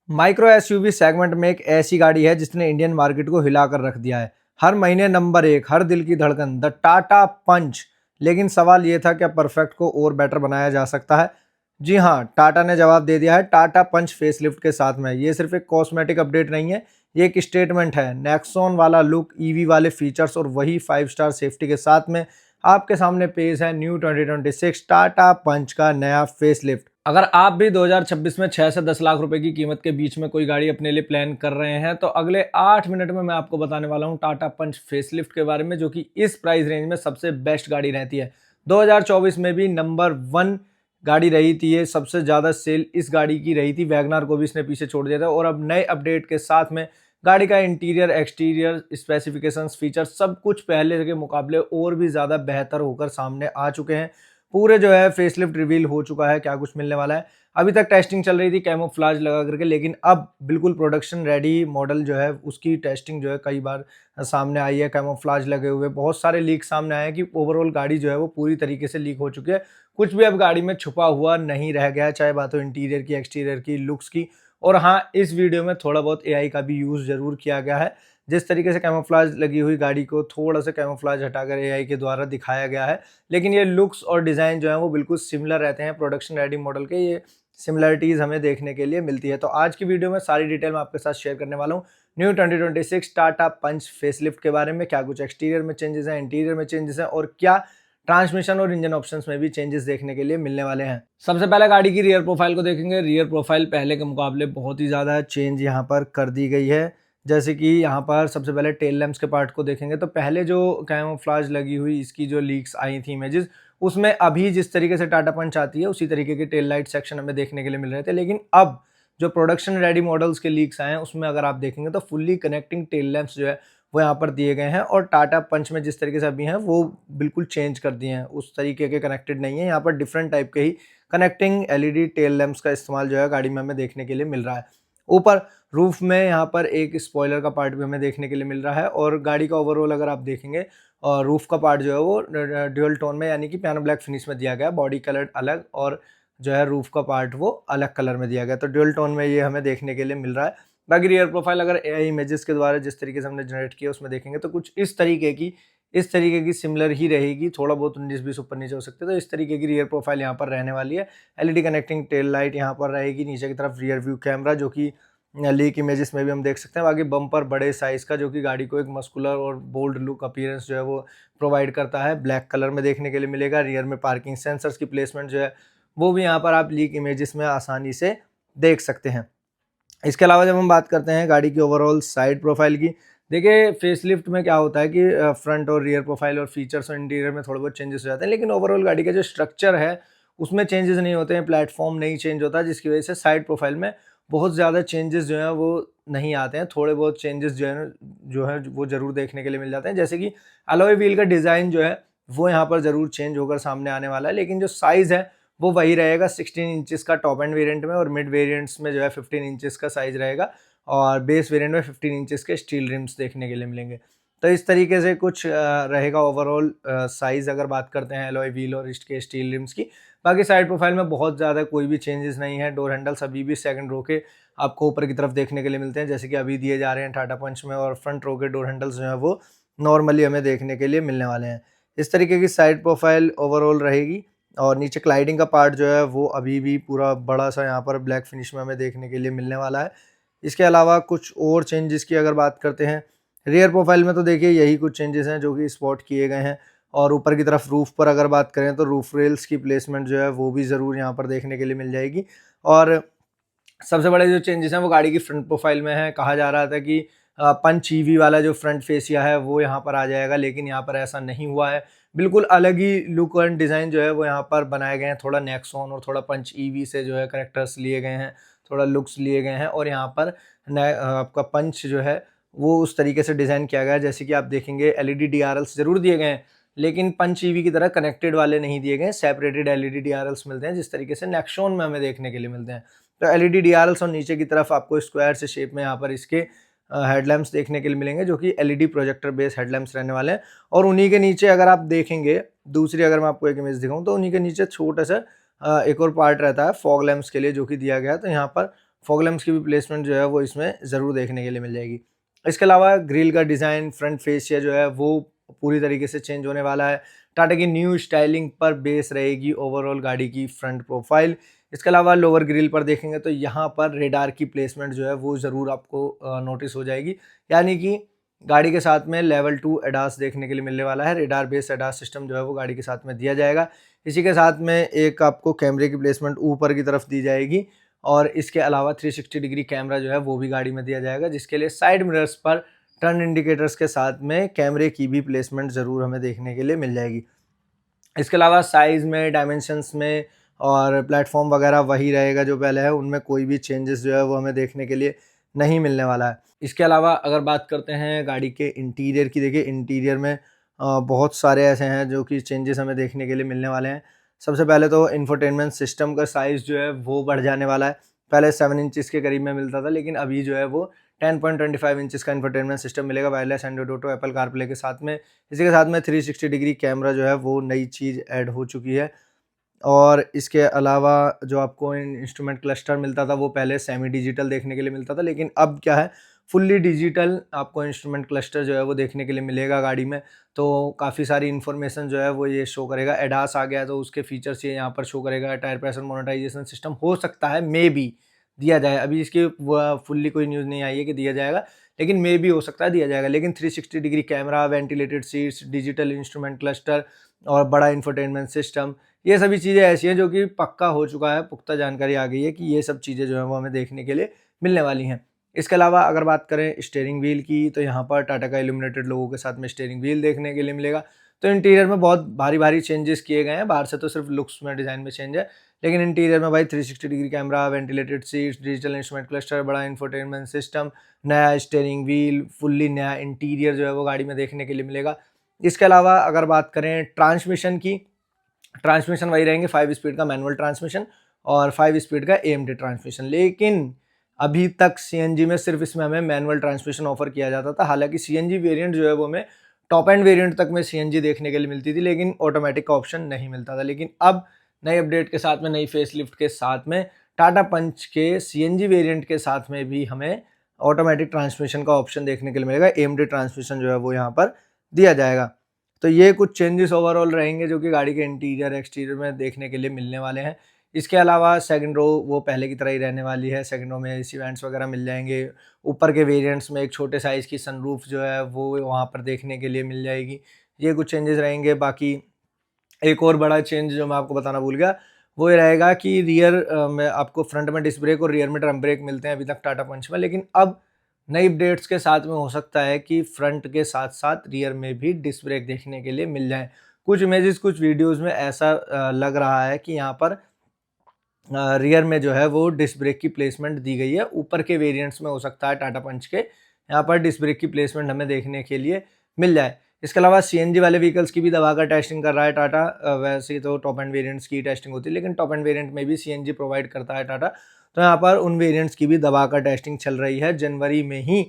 Micro SUV segment में एक ऐसी गाड़ी है जिसने इंडियन मार्केट को हिलाकर रख दिया है। हर महीने नंबर एक, हर दिल की धड़कन, द टाटा पंच। लेकिन सवाल ये था, क्या परफेक्ट को और बेटर बनाया जा सकता है? जी हाँ, टाटा ने जवाब दे दिया है टाटा पंच फेसलिफ्ट के साथ में। ये सिर्फ एक कॉस्मेटिक अपडेट नहीं है, ये एक स्टेटमेंट है। नेक्सॉन वाला लुक, ईवी वाले फीचर्स और वही 5 स्टार सेफ्टी के साथ में आपके सामने पेश है न्यू 2026 टाटा पंच का नया फेसलिफ्ट। अगर आप भी 2026 में 6 से 10 लाख रुपए की कीमत के बीच में कोई गाड़ी अपने लिए प्लान कर रहे हैं, तो अगले 8 मिनट में मैं आपको बताने वाला हूं टाटा पंच फेसलिफ्ट के बारे में, जो कि इस प्राइस रेंज में सबसे बेस्ट गाड़ी रहती है। 2024 में भी नंबर 1 गाड़ी रही थी ये, सबसे ज्यादा सेल इस गाड़ी की रही थी। वैगनार को भी इसने पीछे छोड़ दिया था। और अब नए अपडेट के साथ में गाड़ी का इंटीरियर, एक्सटीरियर, स्पेसिफिकेशंस, फीचर सब कुछ पहले के मुकाबले और भी ज्यादा बेहतर होकर सामने आ चुके हैं। पूरे जो है फेसलिफ्ट रिवील हो चुका है, क्या कुछ मिलने वाला है। अभी तक टेस्टिंग चल रही थी कैमोफ्लेज लगा करके, लेकिन अब बिल्कुल प्रोडक्शन रेडी मॉडल जो है उसकी टेस्टिंग जो है कई बार सामने आई है। कैमोफ्लेज लगे हुए बहुत सारे लीक सामने आए हैं कि ओवरऑल गाड़ी जो है वो पूरी तरीके से लीक हो चुकी है। कुछ भी अब गाड़ी में छुपा हुआ नहीं रह गया है, चाहे बात हो इंटीरियर की, एक्सटीरियर की, लुक्स की। और हाँ, इस वीडियो में थोड़ा बहुत एआई का भी यूज जरूर किया गया है। जिस तरीके से कैमोफ्लेज लगी हुई गाड़ी को थोड़ा सा कैमोफ्लेज हटाकर एआई के द्वारा दिखाया गया है, लेकिन ये लुक्स और डिज़ाइन जो है वो बिल्कुल सिमिलर रहते हैं प्रोडक्शन रेडी मॉडल के। ये सिमिलरिटीज़ हमें देखने के लिए मिलती है। तो आज की वीडियो में सारी डिटेल मैं आपके साथ शेयर करने वाला हूँ न्यू 2026 टाटा पंच फेसलिफ्ट के बारे में। क्या कुछ एक्सटीरियर में चेंजेस हैं, इंटीरियर में चेंजेस हैं, और क्या ट्रांसमिशन और इंजन ऑप्शंस में भी चेंजेस देखने के लिए मिलने वाले हैं। सबसे पहले गाड़ी की रियर प्रोफाइल को देखेंगे। रियर प्रोफाइल पहले के मुकाबले बहुत ही ज़्यादा चेंज यहाँ पर कर दी गई है। जैसे कि यहाँ पर सबसे पहले टेल लैम्प्स के पार्ट को देखेंगे, तो पहले जो कैमोफ्लेज लगी हुई इसकी जो लीक्स आई थी इमेजेस, उसमें अभी जिस तरीके से टाटा पंच आती है उसी तरीके के टेल लाइट सेक्शन हमें देखने के लिए मिल रहे थे। लेकिन अब जो प्रोडक्शन रेडी मॉडल्स के लीक्स आए हैं उसमें अगर आप देखेंगे तो फुल्ली कनेक्टिंग टेल लैम्प्स जो है वो यहाँ पर दिए गए हैं। और टाटा पंच में जिस तरीके से अभी हैं वो बिल्कुल चेंज कर दिए हैं, उस तरीके के कनेक्टेड नहीं है। यहाँ पर डिफरेंट टाइप के ही कनेक्टिंग एलईडी टेल लैम्प्स का इस्तेमाल जो है गाड़ी में हमें देखने के लिए मिल रहा है। ऊपर रूफ में यहाँ पर एक स्पॉइलर का पार्ट भी हमें देखने के लिए मिल रहा है। और गाड़ी का ओवरऑल अगर आप देखेंगे और रूफ का पार्ट जो है वो ड्यूअल टोन में यानी कि पियानो ब्लैक फिनिश में दिया गया। बॉडी कलर अलग और जो है रूफ का पार्ट वो अलग कलर में दिया गया, तो ड्यूअल टोन में ये हमें देखने के लिए मिल रहा है। बाकी रियर प्रोफाइल अगर एआई इमेजेस के द्वारा जिस तरीके से हमने जनरेट किया उसमें देखेंगे तो कुछ इस तरीके की सिमिलर ही रहेगी। थोड़ा बहुत 19-20 ऊपर नीचे हो सकते हैं। तो इस तरीके की रियर प्रोफाइल यहाँ पर रहने वाली है। एलईडी कनेक्टिंग टेल लाइट यहाँ पर रहेगी। नीचे की तरफ रियर व्यू कैमरा जो कि लीक इमेजेस में भी हम देख सकते हैं। बाकी बम्पर बड़े साइज का जो कि गाड़ी को एक मस्कुलर और बोल्ड लुक अपीयरेंस जो है वो प्रोवाइड करता है, ब्लैक कलर में देखने के लिए मिलेगा। रियर में पार्किंग सेंसर्स की प्लेसमेंट जो है वो भी यहाँ पर आप लीक इमेजेस में आसानी से देख सकते हैं। इसके अलावा जब हम बात करते हैं गाड़ी की ओवरऑल साइड प्रोफाइल की, देखिए फेसलिफ्ट में क्या होता है कि फ्रंट और रियर प्रोफाइल और फीचर्स और इंटीरियर में थोड़े बहुत चेंजेस हो जाते हैं, लेकिन ओवरऑल गाड़ी का जो स्ट्रक्चर है उसमें चेंजेस नहीं होते हैं। प्लेटफॉर्म नहीं चेंज होता, जिसकी वजह से साइड प्रोफाइल में बहुत ज़्यादा चेंजेस जो हैं वो नहीं आते हैं। थोड़े बहुत चेंजेस जो है वो ज़रूर देखने के लिए मिल जाते हैं। जैसे कि अलॉय व्हील का डिज़ाइन जो है वो यहाँ पर ज़रूर चेंज होकर सामने आने वाला है, लेकिन जो साइज़ है वो वही रहेगा 16 इंचेस का टॉप एंड वेरिएंट में, और मिड वेरिएंट्स में जो है 15 इंचेस का साइज रहेगा, और बेस वेरिएंट में 15 इंचेस के स्टील रिम्स देखने के लिए मिलेंगे। तो इस तरीके से कुछ रहेगा ओवरऑल साइज अगर बात करते हैं एलॉय व्हील और इसके स्टील रिम्स की। बाकी साइड प्रोफाइल में बहुत ज़्यादा कोई भी चेंजेस नहीं है। डोर हैंडल्स अभी भी सेकंड रो के आपको ऊपर की तरफ देखने के लिए मिलते हैं, जैसे कि अभी दिए जा रहे हैं टाटा पंच में। और फ्रंट रो के डोर हैंडल्स जो है वो नॉर्मली हमें देखने के लिए मिलने वाले हैं। इस तरीके की साइड प्रोफाइल ओवरऑल रहेगी। और नीचे क्लाइडिंग का पार्ट जो है वो अभी भी पूरा बड़ा सा यहाँ पर ब्लैक फिनिश में हमें देखने के लिए मिलने वाला है। इसके अलावा कुछ और चेंजेस की अगर बात करते हैं रियर प्रोफाइल में, तो देखिए यही कुछ चेंजेस हैं जो कि स्पॉट किए गए हैं। और ऊपर की तरफ रूफ पर अगर बात करें तो रूफ रेल्स की प्लेसमेंट जो है वो भी ज़रूर यहाँ पर देखने के लिए मिल जाएगी। और सबसे बड़े जो चेंजेस हैं वो गाड़ी की फ्रंट प्रोफाइल में है। कहा जा रहा था कि पंच ईवी वाला जो फ्रंट फेसिया है वो यहाँ पर आ जाएगा, लेकिन यहाँ पर ऐसा नहीं हुआ है। बिल्कुल अलग ही लुक एंड डिज़ाइन जो है वो यहाँ पर बनाए गए हैं। थोड़ा नेक्सॉन और थोड़ा पंच ईवी से जो है करेक्टर्स लिए गए हैं, थोड़ा लुक्स लिए गए हैं। और यहाँ पर आपका पंच जो है वो उस तरीके से डिज़ाइन किया गया है। जैसे कि आप देखेंगे एलईडी डीआरएल्स ज़रूर दिए गए हैं, लेकिन पंच ईवी की तरह कनेक्टेड वाले नहीं दिए गए हैं। सेपरेटेड एलईडी डीआरएल्स मिलते हैं जिस तरीके से नेक्सॉन में हमें देखने के लिए मिलते हैं। तो एलईडी डीआरएल्स और नीचे की तरफ आपको स्क्वायर से शेप में यहाँ पर इसके हेडलैम्प्स देखने के लिए मिलेंगे, जो कि एलईडी प्रोजेक्टर बेस हेडलैम्प्स रहने वाले हैं। और उन्हीं के नीचे अगर आप देखेंगे दूसरी, अगर मैं आपको एक इमेज दिखाऊं, तो उन्हीं के नीचे छोटा सा एक और पार्ट रहता है फॉग लैम्प्स के लिए जो कि दिया गया है। तो यहाँ पर फॉग लैंप्स की भी प्लेसमेंट जो है वो इसमें ज़रूर देखने के लिए मिल जाएगी। इसके अलावा ग्रिल का डिज़ाइन, फ्रंट फेसिया जो है वो पूरी तरीके से चेंज होने वाला है। टाटा की न्यू स्टाइलिंग पर बेस रहेगी ओवरऑल गाड़ी की फ्रंट प्रोफाइल। इसके अलावा लोअर ग्रिल पर देखेंगे तो यहाँ पर रेडार की प्लेसमेंट जो है वो ज़रूर आपको नोटिस हो जाएगी, यानी कि गाड़ी के साथ में लेवल 2 एडास देखने के लिए मिलने वाला है। रेडार बेस्ड एडास सिस्टम जो है वो गाड़ी के साथ में दिया जाएगा। इसी के साथ में एक आपको कैमरे की प्लेसमेंट ऊपर की तरफ दी जाएगी और इसके अलावा 360 डिग्री कैमरा जो है वो भी गाड़ी में दिया जाएगा, जिसके लिए साइड मिरर्स पर टर्न इंडिकेटर्स के साथ में कैमरे की भी प्लेसमेंट ज़रूर हमें देखने के लिए मिल जाएगी। इसके अलावा साइज़ में, डायमेंशंस में और प्लेटफॉर्म वगैरह वही रहेगा जो पहले है, उनमें कोई भी चेंजेस जो है वो हमें देखने के लिए नहीं मिलने वाला है। इसके अलावा अगर बात करते हैं गाड़ी के इंटीरियर की, देखिए इंटीरियर में बहुत सारे ऐसे हैं जो कि चेंजेस हमें देखने के लिए मिलने वाले हैं। सबसे पहले तो इंफोटेनमेंट सिस्टम का साइज़ जो है वो बढ़ जाने वाला है। पहले 7 इंचेस के करीब में मिलता था, लेकिन अभी जो है वो 10.25 इंचेस का इंफोटेनमेंट सिस्टम मिलेगा wireless Android auto Apple CarPlay के साथ में। इसी के साथ में 360 डिग्री कैमरा जो है वो नई चीज़ ऐड हो चुकी है। और इसके अलावा जो आपको इंस्ट्रूमेंट क्लस्टर मिलता था वो पहले सेमी डिजिटल देखने के लिए मिलता था, लेकिन अब क्या है, फुल्ली डिजिटल आपको इंस्ट्रूमेंट क्लस्टर जो है वो देखने के लिए मिलेगा गाड़ी में। तो काफ़ी सारी इन्फॉर्मेशन जो है वो ये शो करेगा। एडास आ गया है तो उसके फीचर्स ये यहाँ पर शो करेगा। टायर प्रेशर मोनेटाइजेशन सिस्टम हो सकता है मे बी दिया जाए, अभी इसकी फुल्ली कोई न्यूज़ नहीं आई है कि दिया जाएगा, लेकिन मे बी हो सकता है दिया जाएगा। लेकिन 360 degree camera, ventilated seats, digital instrument cluster और बड़ा इंफोटेनमेंट सिस्टम, ये सभी चीज़ें ऐसी हैं जो कि पक्का हो चुका है, पुख्ता जानकारी आ गई है कि ये सब चीज़ें जो हैं वो हमें देखने के लिए मिलने वाली हैं। इसके अलावा अगर बात करें स्टीयरिंग व्हील की, तो यहाँ पर टाटा का इल्यूमिनेटेड लोगों के साथ में स्टीयरिंग व्हील देखने के लिए मिलेगा। तो इंटीरियर में बहुत भारी चेंजेस किए गए हैं। बाहर से तो सिर्फ लुक्स में, डिज़ाइन में चेंज है, लेकिन इंटीरियर में भाई 360 degree camera, ventilated seats, digital instrument cluster, बड़ा इंफोटेनमेंट सिस्टम, नया स्टीयरिंग व्हील, फुल्ली नया इंटीरियर जो है वो गाड़ी में देखने के लिए मिलेगा। इसके अलावा अगर बात करें ट्रांसमिशन की, ट्रांसमिशन वही रहेंगे 5 स्पीड का मैनुअल ट्रांसमिशन और 5 स्पीड का एएमडी ट्रांसमिशन। लेकिन अभी तक सीएनजी में सिर्फ इसमें हमें मैनुअल ट्रांसमिशन ऑफर किया जाता था। हालांकि सीएनजी वेरिएंट जो है वो हमें टॉप एंड वेरिएंट तक में सीएनजी देखने के लिए मिलती थी, लेकिन ऑटोमेटिक का ऑप्शन नहीं मिलता था। लेकिन अब नई अपडेट के साथ में, नई फेसलिफ्ट के साथ में, टाटा पंच के सीएनजी वेरिएंट के साथ में भी हमें ऑटोमेटिक ट्रांसमिशन का ऑप्शन देखने के लिए मिलेगा। एएमडी ट्रांसमिशन जो है वो यहाँ पर दिया जाएगा। तो ये कुछ चेंजेस ओवरऑल रहेंगे जो कि गाड़ी के इंटीरियर एक्सटीरियर में देखने के लिए मिलने वाले हैं। इसके अलावा सेकंड रो वो पहले की तरह ही रहने वाली है। सेकंड रो में एसी वेंट्स वगैरह मिल जाएंगे। ऊपर के वेरिएंट्स में एक छोटे साइज़ की सनरूफ जो है वो वहाँ पर देखने के लिए मिल जाएगी। ये कुछ चेंजेस रहेंगे। बाकी एक और बड़ा चेंज जो मैं आपको बताना भूल गया, वो ये रहेगा कि रियर में आपको फ्रंट में डिस्क ब्रेक और रियर में ड्रम ब्रेक मिलते हैं अभी तक टाटा पंच में, लेकिन अब नई अपडेट्स के साथ में हो सकता है कि फ्रंट के साथ साथ रियर में भी डिस्क ब्रेक देखने के लिए मिल जाए। कुछ इमेजेस, कुछ वीडियोस में ऐसा लग रहा है कि यहाँ पर रियर में जो है वो डिस्क ब्रेक की प्लेसमेंट दी गई है। ऊपर के वेरिएंट्स में हो सकता है टाटा पंच के यहाँ पर डिस्क ब्रेक की प्लेसमेंट हमें देखने के लिए मिल जाए। इसके अलावा सीएनजी वाले व्हीकल्स की भी दबाकर टेस्टिंग कर रहा है टाटा। वैसे तो टॉप एंड वेरिएंट्स की टेस्टिंग होती है, लेकिन टॉप एंड वेरिएंट में भी सीएनजी प्रोवाइड करता है टाटा। तो यहाँ पर उन वेरिएंट्स की भी दबाकर टेस्टिंग चल रही है। जनवरी में ही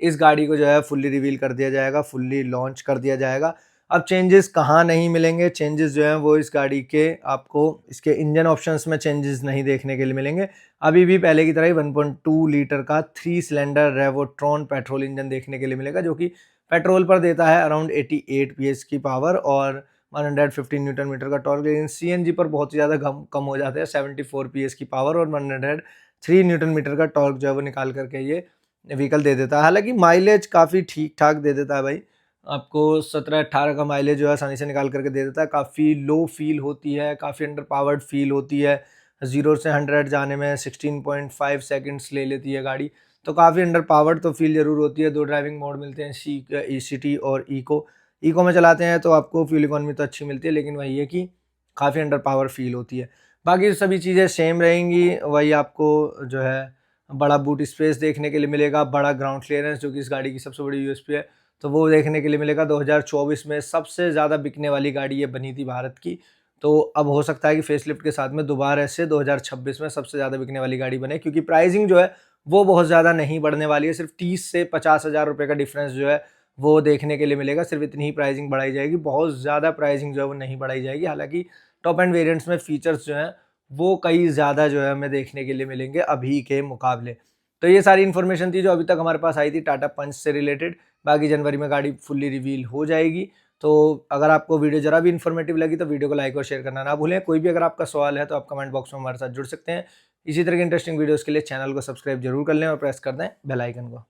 इस गाड़ी को जो है फुल्ली रिवील कर दिया जाएगा, फुल्ली लॉन्च कर दिया जाएगा। अब चेंजेस कहाँ नहीं मिलेंगे, चेंजेस जो हैं वो इस गाड़ी के आपको इसके इंजन ऑप्शंस में चेंजेस नहीं देखने के लिए मिलेंगे। अभी भी पहले की तरह ही 1.2 लीटर का 3 सिलेंडर रेवोट्रॉन पेट्रोल इंजन देखने के लिए मिलेगा, जो कि पेट्रोल पर देता है अराउंड 88 PS की पावर और 115 न्यूटन मीटर का टॉर्क। लेकिन सीएनजी पर बहुत ही ज़्यादा कम हो जाते हैं, 74 PS की पावर और 103 न्यूटन मीटर का टॉर्क जो है वो निकाल करके ये व्हीकल दे देता है। हालांकि माइलेज काफ़ी ठीक ठाक दे देता है भाई, आपको 17-18 का माइलेज जो है आसानी से निकाल करके दे देता है। काफ़ी लो फील होती है, काफ़ी अंडर पावर्ड फील होती है। 0 से 100 जाने में 16.5 सेकंड्स ले लेती है गाड़ी, तो काफ़ी अंडर पावर्ड तो फील ज़रूर होती है। 2 ड्राइविंग मोड मिलते हैं, ECT और इको में चलाते हैं तो आपको फ्यूल इकोनॉमी तो अच्छी मिलती है, लेकिन वही है कि काफ़ी अंडर पावर फील होती है। बाकी सभी चीज़ें सेम रहेंगी। वही आपको जो है बड़ा बूट स्पेस देखने के लिए मिलेगा, बड़ा ग्राउंड क्लियरेंस जो कि इस गाड़ी की सबसे बड़ी यूएसपी है, तो वो देखने के लिए मिलेगा। 2024 में सबसे ज़्यादा बिकने वाली गाड़ी ये बनी थी भारत की, तो अब हो सकता है कि फेसलिफ्ट के साथ में दोबारा से 2026 में सबसे ज़्यादा बिकने वाली गाड़ी बने, क्योंकि प्राइसिंग जो है वो बहुत ज़्यादा नहीं बढ़ने वाली है। सिर्फ 30 से 50 हज़ार रुपये का डिफरेंस जो है वो देखने के लिए मिलेगा। सिर्फ इतनी ही प्राइसिंग बढ़ाई जाएगी, बहुत ज़्यादा प्राइसिंग जो है वो नहीं बढ़ाई जाएगी। हालांकि टॉप एंड वेरिएंट्स में फीचर्स जो हैं वो कई ज़्यादा जो है हमें देखने के लिए मिलेंगे अभी के मुकाबले। तो ये सारी इन्फॉर्मेशन थी जो अभी तक हमारे पास आई थी टाटा पंच से रिलेटेड। बाकी जनवरी में गाड़ी फुल्ली रिवील हो जाएगी। तो अगर आपको वीडियो ज़रा भी इन्फॉर्मेटिव लगी तो वीडियो को लाइक और शेयर करना ना भूलें। कोई भी अगर आपका सवाल है तो आप कमेंट बॉक्स में हमारे साथ जुड़ सकते हैं। इसी तरह की इंटरेस्टिंग वीडियोज़ के लिए चैनल को सब्सक्राइब जरूर कर लें और प्रेस कर दें बेल आइकन को।